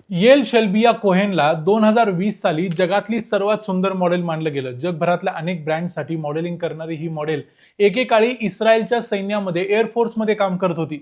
L शेल्बिया कोहेनला 2020 साली जगातली सर्वात सुंदर मॉडेल मानलं गेलं. जगभरातल्या अनेक ब्रँडसाठी मॉडेलिंग करणारी ही मॉडेल एकेकाळी इस्रायलच्या सैन्यामध्ये एअरफोर्समध्ये काम करत होती.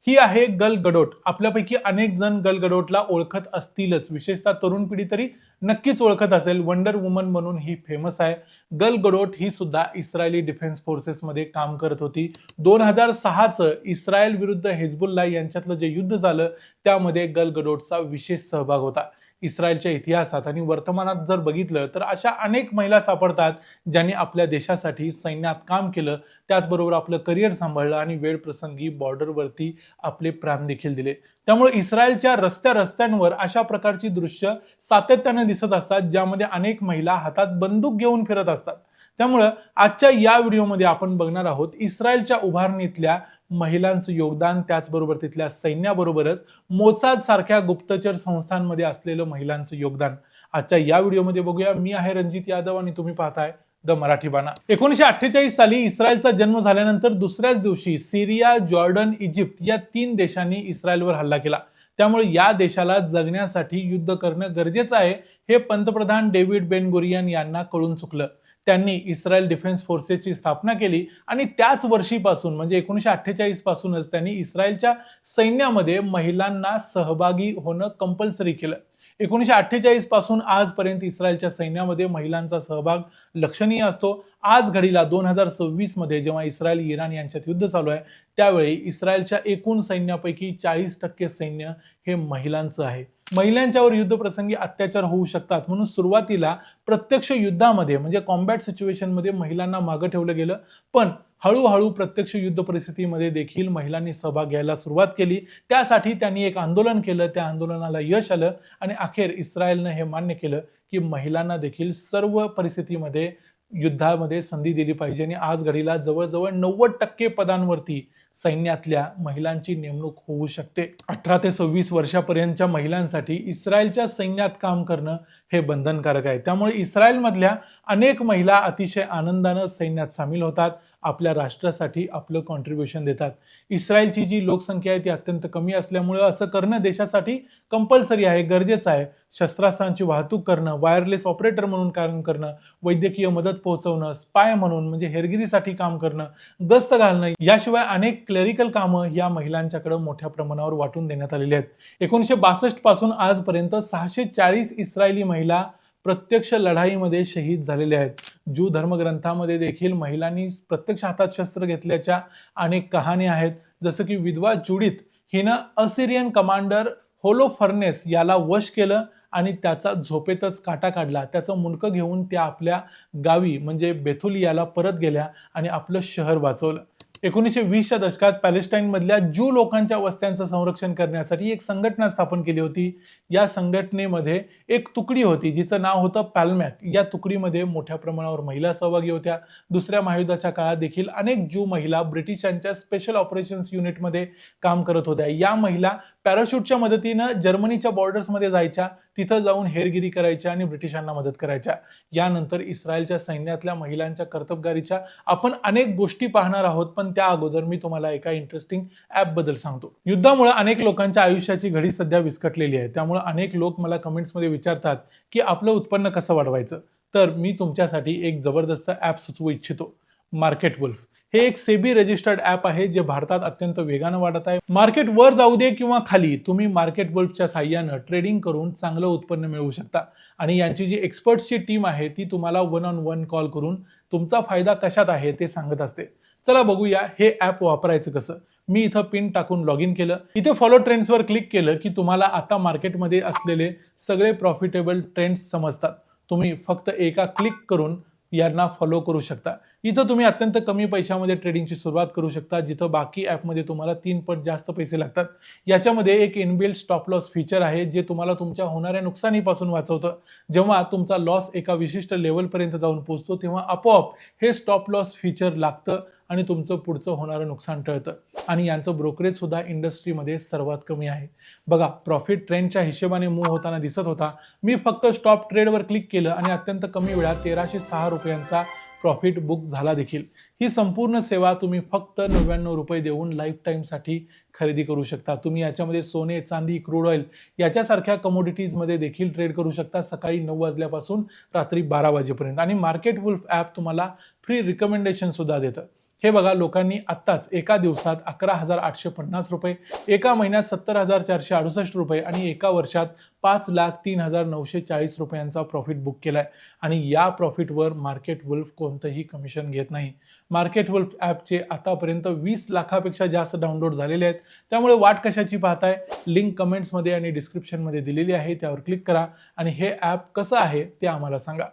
ही आहे गल गडोट. आपल्यापैकी अनेक जण गल गडोटला ओळखत असतीलच, विशेषतः तरुण पिढी तरी नक्कीच ओळखत असेल. वंडर वुमन म्हणून ही फेमस आहे. गल गडोट ही सुद्धा इस्रायली डिफेन्स फोर्सेसमध्ये काम करत होती. 2006चं इस्रायल विरुद्ध हिजबुल्ला यांच्यातलं जे युद्ध झालं त्यामध्ये गल गडोटचा विशेष सहभाग होता. इस्रायलच्या इतिहासात आणि वर्तमानात जर बघितलं तर अशा अनेक महिला सापडतात ज्यांनी आपल्या देशासाठी सैन्यात काम केलं, त्याचबरोबर आपलं करिअर सांभाळलं आणि वेळ प्रसंगी बॉर्डरवरती आपले प्राण देखील दिले. त्यामुळे इस्रायलच्या रस्त्यांवर अशा प्रकारची दृश्य सातत्याने दिसत असतात, ज्यामध्ये अनेक महिला हातात बंदूक घेऊन फिरत असतात. त्यामुळं आजच्या या व्हिडिओमध्ये आपण बघणार आहोत इस्रायलच्या उभारणीतल्या महिलांचं योगदान, त्याचबरोबर तिथल्या सैन्याबरोबरच मोसाद सारख्या गुप्तचर संस्थांमध्ये असलेलं महिलांचं योगदान. आजच्या या व्हिडिओमध्ये बघूया. मी आहे रणजित यादव आणि तुम्ही पाहताय द मराठी बाणा. 1948 साली इस्रायलचा जन्म झाल्यानंतर दुसऱ्याच दिवशी सिरिया, जॉर्डन, इजिप्त या 3 देशांनी इस्रायलवर हल्ला केला. त्यामुळे या देशाला जगण्यासाठी युद्ध करणं गरजेचं आहे हे पंतप्रधान डेव्हिड बेन गुरियन यांना कळून चुकलं. त्यांनी इस्रायल डिफेन्स फोर्सेसची स्थापना केली आणि त्याच वर्षीपासून म्हणजे 1948 पासूनच त्यांनी इस्रायलच्या सैन्यामध्ये महिलांना सहभागी होणं कंपल्सरी केलं. 1948 पासून आजपर्यंत इस्रायलच्या सैन्यामध्ये महिलांचा सहभाग लक्षणीय असतो. आज घडीला 2026 मध्ये जेव्हा इस्रायल इराण यांच्यात युद्ध चालू आहे त्यावेळी इस्रायलच्या एकूण सैन्यापैकी 40% सैन्य हे महिलांचं आहे. महिलांच्यावर युद्धप्रसंगी अत्याचार होऊ शकतात म्हणून सुरुवातीला प्रत्यक्ष युद्धामध्ये म्हणजे कॉम्बॅट सिच्युएशन मध्ये महिलांना मागे ठेवलं गेलं, पण हळूहळू प्रत्यक्ष युद्ध परिस्थितीमध्ये देखील महिलांनी सहभाग घ्यायला सुरुवात केली. त्यासाठी त्यांनी एक आंदोलन केलं, त्या आंदोलनाला यश आलं आणि अखेर इस्रायलनं हे मान्य केलं की महिलांना देखील सर्व परिस्थितीमध्ये युद्धामध्ये संधी दिली पाहिजे आणि आज घडीला जवळजवळ 90% पदांवरती सैन्यातल्या महिलांची नेमणूक होऊ शकते. 18 ते 26 वर्षापर्यंतच्या महिलांसाठी इस्रायलच्या सैन्यात काम करणं हे बंधनकारक आहे. त्यामुळे इस्रायलमधल्या अनेक महिला अतिशय आनंदानं सैन्यात सामील होतात, आपल्या राष्ट्रासाठी आपलं कॉन्ट्रीब्युशन देतात. इस्रायलची जी लोकसंख्या आहे ती अत्यंत कमी असल्यामुळे असं करणं देशासाठी कंपल्सरी आहे, गरजेचं आहे. शस्त्रास्त्रांची वाहतूक करणं, वायरलेस ऑपरेटर म्हणून काम करणं, वैद्यकीय मदत पोहोचवणं, स्पाय म्हणून म्हणजे हेरगिरीसाठी काम करणं, गस्त घालणं, याशिवाय अनेक क्लेरिकल कामं या महिलांच्याकडे मोठ्या प्रमाणावर वाटून देण्यात आलेली आहेत. 1962 पासून आजपर्यंत 640 इस्रायली महिला प्रत्यक्ष लढाईमध्ये शहीद झालेले आहेत. ज्यू धर्मग्रंथामध्ये देखील महिलांनी प्रत्यक्ष हातात शस्त्र घेतल्याच्या अनेक कहाण्या आहेत. जसं की विधवा जुडिथ हिनं असिरियन कमांडर होलोफर्नेस याला वश केलं आणि त्याचा झोपेतच काटा काढला. त्याचं मुंडकं घेऊन त्या आपल्या गावी म्हणजे बेथुलियाला परत गेल्या आणि आपलं शहर वाचवलं. 1920च्या दशकात पॅलेस्टाईन मधल्या ज्यू लोकांच्या वस्त्यांचं संरक्षण करण्यासाठी एक संघटना स्थापन केली होती. या संघटनेमध्ये एक तुकडी होती जिचं नाव होतं पॅल्मॅक. या तुकडीमध्ये मोठ्या प्रमाणावर महिला सहभागी होत्या. दुसऱ्या महायुद्धाच्या काळात देखील अनेक ज्यू महिला ब्रिटिशांच्या स्पेशल ऑपरेशन्स युनिटमध्ये काम करत होत्या. या महिला पॅराशूटच्या मदतीनं जर्मनीच्या बॉर्डर्समध्ये जायच्या, तिथं जाऊन हेरगिरी करायच्या आणि ब्रिटिशांना मदत करायच्या. यानंतर इस्रायलच्या सैन्यातल्या महिलांच्या कर्तबगारीच्या आपण अनेक गोष्टी पाहणार आहोत, पण त्या अगोदर मी तुम्हाला एका इंटरेस्टिंग ऍप बद्दल सांगतो. युद्धामुळे अनेक लोकांच्या आयुष्याची घडी सध्या विस्कटलेली आहे. त्यामुळे अनेक लोक मला कमेंट्समध्ये विचारतात की आपलं उत्पन्न कसं वाढवायचं. तर मी तुमच्यासाठी एक जबरदस्त ऍप सुचवू इच्छितो, मार्केट वुल्फ. हे एक सेबी रजिस्टर्ड ऍप आहे जे भारतात अत्यंत वेगानं वाढत आहे. मार्केट वर जाऊ दे किंवा खाली, तुम्ही मार्केट वुल्फच्या साहाय्यानं ट्रेडिंग करून चांगलं उत्पन्न मिळवू शकता. आणि यांची जी एक्सपर्ट्सची टीम आहे ती तुम्हाला 1-on-1 कॉल करून तुमचा फायदा कशात आहे ते सांगत असते. चला बघूया हे ऍप वापरायचं कसं. मी इथं पिन टाकून लॉग इन केलं. इथे फॉलो ट्रेंड्सवर क्लिक केलं की तुम्हाला आता मार्केटमध्ये असलेले सगळे प्रॉफिटेबल ट्रेंड्स समजतात. तुम्ही फक्त एका क्लिक करून यांना फॉलो करू शकता. इथं तुम्ही अत्यंत कमी पैशामध्ये ट्रेडिंगची सुरुवात करू शकता, जिथं बाकी ॲपमध्ये तुम्हाला 3 पट जास्त पैसे लागतात. याच्यामध्ये एक इनबिल्ट स्टॉप लॉस फीचर आहे जे तुम्हाला तुमच्या होणाऱ्या नुकसानीपासून वाचवतं. जेव्हा तुमचा लॉस एका विशिष्ट लेवलपर्यंत जाऊन पोहोचतो तेव्हा आपोआप हे स्टॉप लॉस फीचर लागतं आणि तुमचं पुढचं होणारं नुकसान टळतं. आणि यांचं ब्रोकरेज सुद्धा इंडस्ट्रीमध्ये सर्वात कमी आहे. बघा, प्रॉफिट ट्रेंडच्या हिशोबाने मूव्ह होताना दिसत होता. मी फक्त स्टॉप ट्रेडवर क्लिक केलं आणि अत्यंत कमी वेळात 1306 रुपयांचा प्रॉफिट बुक झाला देखील. ही संपूर्ण सेवा तुम्ही फक्त 99 रुपये देऊन लाईफ टाईमसाठी खरेदी करू शकता. तुम्ही याच्यामध्ये सोने, चांदी, क्रूड ऑइल याच्यासारख्या कमोडिटीजमध्ये देखील ट्रेड करू शकता सकाळी 9 वाजल्यापासून रात्री 12 वाजेपर्यंत. आणि मार्केट वुल्फ ॲप तुम्हाला फ्री रिकमेंडेशन सुद्धा देतं. हे बघा, लोकांनी आत्ताच एका दिवसात 11,850 रुपये, एका महिन्यात 70,468 रुपये आणि एका वर्षात 5,03,940 रुपयांचा प्रॉफिट बुक केलाय. आणि या प्रॉफिटवर मार्केट वुल्फ कोणतंही कमिशन घेत नाही. मार्केट वुल्फ ॲपचे आतापर्यंत 20 लाखापेक्षा जास्त डाउनलोड झालेले आहेत. त्यामुळे वाट कशाची पाहताय? लिंक कमेंट्समध्ये आणि डिस्क्रिप्शनमध्ये दिलेली आहे, त्यावर क्लिक करा आणि हे ॲप कसं आहे ते आम्हाला सांगा.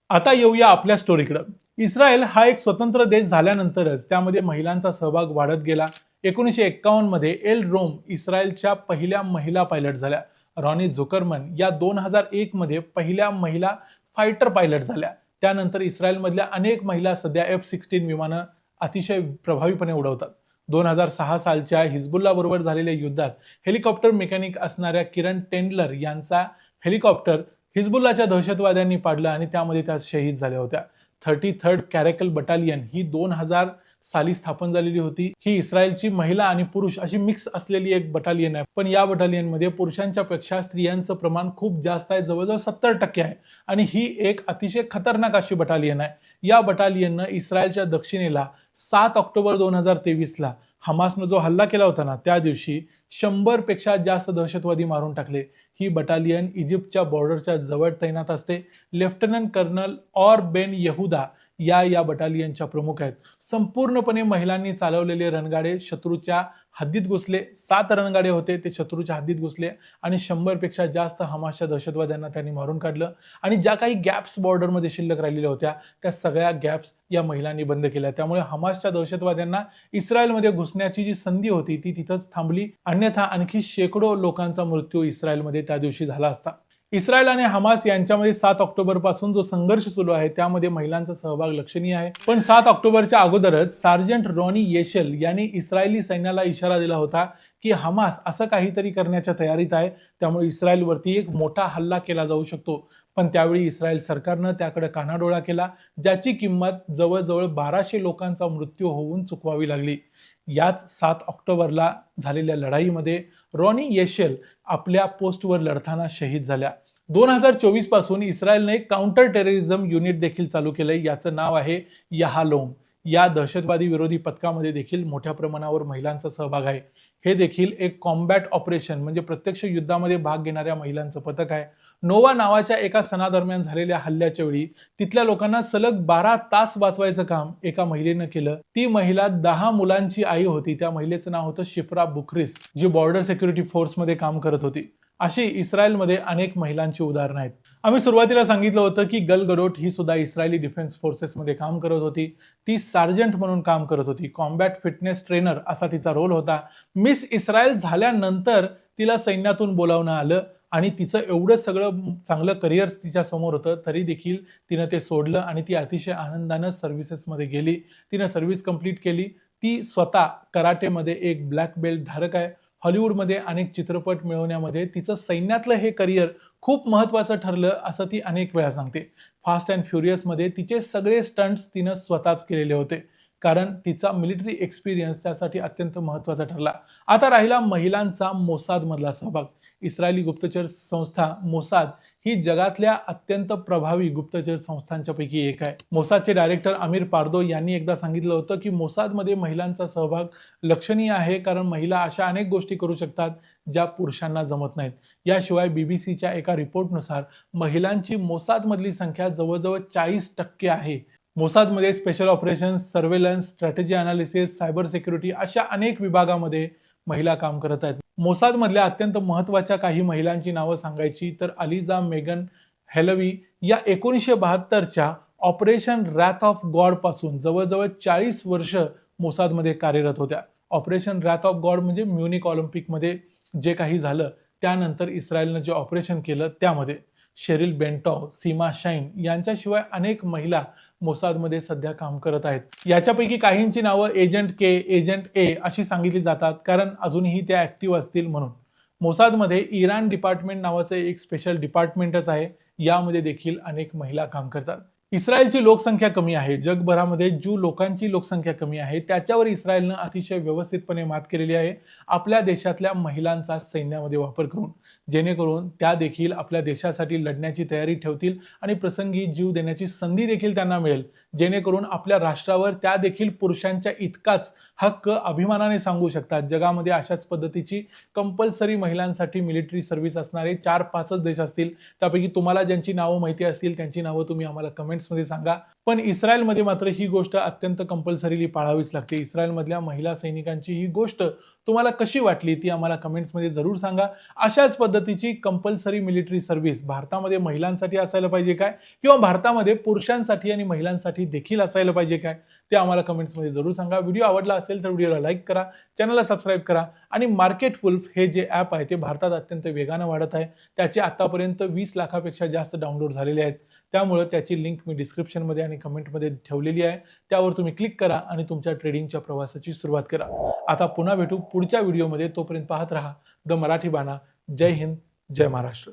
आता येऊया आपल्या स्टोरीकडे. इस्रायल हा एक स्वतंत्र देश झाल्यानंतरच त्यामध्ये महिलांचा सहभाग वाढत गेला. 1951 मध्ये एल रोम इस्रायलच्या पहिल्या महिला पायलट झाल्या. रॉनी झुकरमन या 2001 मध्ये पहिल्या महिला फायटर पायलट झाल्या. त्यानंतर इस्रायलमधल्या अनेक महिला सध्या F-16 विमानं अतिशय प्रभावीपणे उडवतात. 2006 सालच्या हिजबुल्ला बरोबर झालेल्या युद्धात हेलिकॉप्टर मेकॅनिक असणाऱ्या किरण टेंडलर यांचा हेलिकॉप्टर हिजबुल्लाच्या दहशतवाद्यांनी पाडलं आणि त्यामध्ये त्या शहीद झाल्या होत्या. 33rd कॅरेकल बटालियन ही 2000 साली स्थापन झालेली होती. ही इस्रायलची महिला आणि पुरुष अशी मिक्स असलेली एक बटालियन आहे. पण या बटालियनमध्ये पुरुषांच्या पेक्षा स्त्रियांचं प्रमाण खूप जास्त आहे, जवळजवळ 70% आहे. आणि ही एक अतिशय खतरनाक अशी बटालियन आहे. या बटालियननं इस्रायलच्या दक्षिणेला 7 ऑक्टोबर 2023ला हमासनं जो हल्ला केला होता ना, त्या दिवशी 100 पेक्षा जास्त दहशतवादी मारून टाकले. ही बटालियन इजिप्तच्या बॉर्डरच्या जवळ तैनात असते. लेफ्टनंट कर्नल ऑर बेन यहुदा या बटालियनच्या प्रमुख आहेत. संपूर्णपणे महिलांनी चालवलेले रणगाडे शत्रूच्या हद्दीत घुसले. 7 रणगाडे होते, ते शत्रूच्या हद्दीत घुसले आणि 100 पेक्षा जास्त हमासच्या दहशतवाद्यांना त्यांनी मारून काढलं. आणि ज्या काही गॅप्स बॉर्डरमध्ये शिल्लक राहिलेल्या होत्या त्या सगळ्या गॅप्स या महिलांनी बंद केल्या. त्यामुळे हमासच्या दहशतवाद्यांना इस्रायलमध्ये घुसण्याची जी संधी होती ती तिथंच थांबली. अन्यथा आणखी शेकडो लोकांचा मृत्यू इस्रायलमध्ये त्या दिवशी झाला असता. इस्रायल आणि हमास यांच्यामध्ये 7 ऑक्टोबर पासून जो संघर्ष सुरू आहे त्यामध्ये महिलांचा सहभाग लक्षणीय आहे. पण 7 ऑक्टोबरच्या अगोदरच सार्जंट रॉनी येशेल यांनी इस्रायली सैन्याला इशारा दिला होता की हमास असं काहीतरी करण्याच्या तयारीत आहे, त्यामुळे इस्रायलवरती एक मोठा हल्ला केला जाऊ शकतो. पण त्यावेळी इस्रायल सरकारनं त्याकडे कानाडोळा केला, ज्याची किंमत जवळजवळ 1200 लोकांचा मृत्यू होऊन चुकवावी लागली. याच 7 ऑक्टोबरला झालेल्या लढाईमध्ये रॉनी येशेल आपल्या पोस्टवर लढताना शहीद झाल्या. 2024 पासून इस्रायलने काउंटर टेररिझम युनिट देखील चालू केलंय. याचं नाव आहे याहालोम. या दहशतवादी विरोधी पथकामध्ये देखील मोठ्या प्रमाणावर महिलांचा सहभाग आहे. हे देखील एक कॉम्बॅट ऑपरेशन म्हणजे प्रत्यक्ष युद्धामध्ये भाग घेणाऱ्या महिलांचं पथक आहे. नोवा नावाच्या एका सणादरम्यान झालेल्या हल्ल्याच्या वेळी तिथल्या लोकांना सलग 12 तास वाचवायचं काम एका महिलेनं केलं. ती महिला 10 मुलांची आई होती. त्या महिलेचं नाव होतं शिफ्रा बुखरिस, जी बॉर्डर सिक्युरिटी फोर्समध्ये काम करत होती. अशी इस्रायलमध्ये अनेक महिलांची उदाहरणं आहेत. आम्ही सुरुवातीला सांगितलं होतं की गल गडोट ही सुद्धा इस्रायली डिफेन्स फोर्सेसमध्ये काम करत होती. ती सार्जंट म्हणून काम करत होती. कॉम्बॅट फिटनेस ट्रेनर असा तिचा रोल होता. मिस इस्रायल झाल्यानंतर तिला सैन्यातून बोलावणं आलं आणि तिचं एवढं सगळं चांगलं करिअर तिच्या समोर होतं, तरी देखील तिनं ते सोडलं आणि ती अतिशय आनंदानं सर्व्हिसेसमध्ये गेली. तिनं सर्व्हिस कंप्लीट केली. ती स्वतः कराटेमध्ये एक ब्लॅक बेल्ट धारक आहे. हॉलिवूडमध्ये अनेक चित्रपट मिळवण्यामध्ये तिचं सैन्यातलं हे करिअर खूप महत्त्वाचं ठरलं असं ती अनेक वेळा सांगते. फास्ट अँड फ्युरियसमध्ये तिचे सगळे स्टंट्स तिनं स्वतःच केलेले होते, कारण तिचा मिलिटरी एक्सपिरियन्स त्यासाठी अत्यंत महत्त्वाचा ठरला. आता राहिला महिलांचा मोसादमधला सहभाग. इस्रायली गुप्तचर संस्था मोसाद ही जगातल्या अत्यंत प्रभावी गुप्तचर संस्थांच्यापैकी एक आहे. मोसादचे डायरेक्टर अमीर पार्दो यांनी एकदा सांगितलं होतं की मोसादमध्ये महिलांचा सहभाग लक्षणीय आहे, कारण महिला अशा अनेक गोष्टी करू शकतात ज्या पुरुषांना जमत नाहीत. याशिवाय बीबीसीच्या एका रिपोर्टनुसार महिलांची मोसादमधली संख्या जवळजवळ 40% आहे. मोसादमध्ये special operations, surveillance, strategy analysis, cyber security अशा अनेक विभागामध्ये महिला काम करत आहेत. मोसादमधल्या अत्यंत महत्त्वाच्या काही महिलांची नावं सांगायची तर अलिजा मेगन हेलवी या 1972च्या ऑपरेशन रॅथ ऑफ गॉड पासून जवळजवळ 40 वर्ष मोसादमध्ये कार्यरत होत्या. ऑपरेशन रॅथ ऑफ गॉड म्हणजे म्युनिक ऑलिम्पिकमध्ये जे काही झालं त्यानंतर इस्रायलनं जे ऑपरेशन केलं त्यामध्ये. शेरिल बेंटॉव, सीमा शाईन यांच्याशिवाय अनेक महिला मोसादमध्ये सध्या काम करत आहेत. याच्यापैकी काहींची नावं एजंट के, एजंट ए अशी सांगितली जातात, कारण अजूनही त्या ऍक्टिव्ह असतील म्हणून. मोसादमध्ये इराण डिपार्टमेंट नावाचं एक स्पेशल डिपार्टमेंटच आहे. यामध्ये देखील अनेक महिला काम करतात. इस्रायलची लोकसंख्या कमी आहे. जगभरामध्ये ज्यू लोकांची लोकसंख्या कमी आहे. त्याच्यावर इस्रायलनं अतिशय व्यवस्थितपणे मात केलेली आहे. आपल्या देशातल्या महिलांचा सैन्यामध्ये वापर करून. जेणेकरून त्या देखील आपल्या देशासाठी लढण्याची तयारी ठेवतील आणि प्रसंगी जीव देण्याची संधी देखील त्यांना मिळेल. जेणेकरून आपल्या राष्ट्रावर त्या देखील पुरुषांच्या इतकाच हक्क अभिमानाने सांगू शकतात. जगामध्ये अशाच पद्धतीची कंपल्सरी महिलांसाठी मिलिटरी सर्व्हिस असणारे 4-5च देश असतील. त्यापैकी तुम्हाला ज्यांची नावं माहिती असतील त्यांची नावं तुम्ही आम्हाला कमेंट्समध्ये सांगा. पण इस्रायलमध्ये मात्र ही गोष्ट अत्यंत कंपल्सरीली पाळावीच लागते. इस्रायलमधल्या महिला सैनिकांची ही गोष्ट तुम्हाला कशी वाटली ती आम्हाला कमेंट्समध्ये जरूर सांगा. अशाच पद्धतीची कंपल्सरी मिलिटरी सर्व्हिस भारतामध्ये महिलांसाठी असायला पाहिजे काय? किंवा भारतामध्ये पुरुषांसाठी आणि महिलांसाठी देखील असायला पाहिजे काय? ते आम्हाला कमेंट्समध्ये जरूर सांगा. व्हिडिओ आवडला असेल तर व्हिडिओला लाईक करा, चॅनलला सबस्क्राईब करा आणि मार्केट वुल्फ हे जे ॲप आहे ते भारतात अत्यंत वेगानं वाढत आहे. त्याचे आतापर्यंत 20 लाखापेक्षा जास्त डाउनलोड झालेले आहेत. त्यामुळे त्याची लिंक मी डिस्क्रिप्शनमध्ये आणि कमेंटमध्ये ठेवलेली आहे. त्यावर तुम्ही क्लिक करा आणि तुमच्या ट्रेडिंगच्या प्रवासाची सुरुवात करा. आता पुन्हा भेटू पुढच्या व्हिडिओमध्ये. तोपर्यंत पाहत रहा द मराठी बाणा. जय हिंद, जय महाराष्ट्र.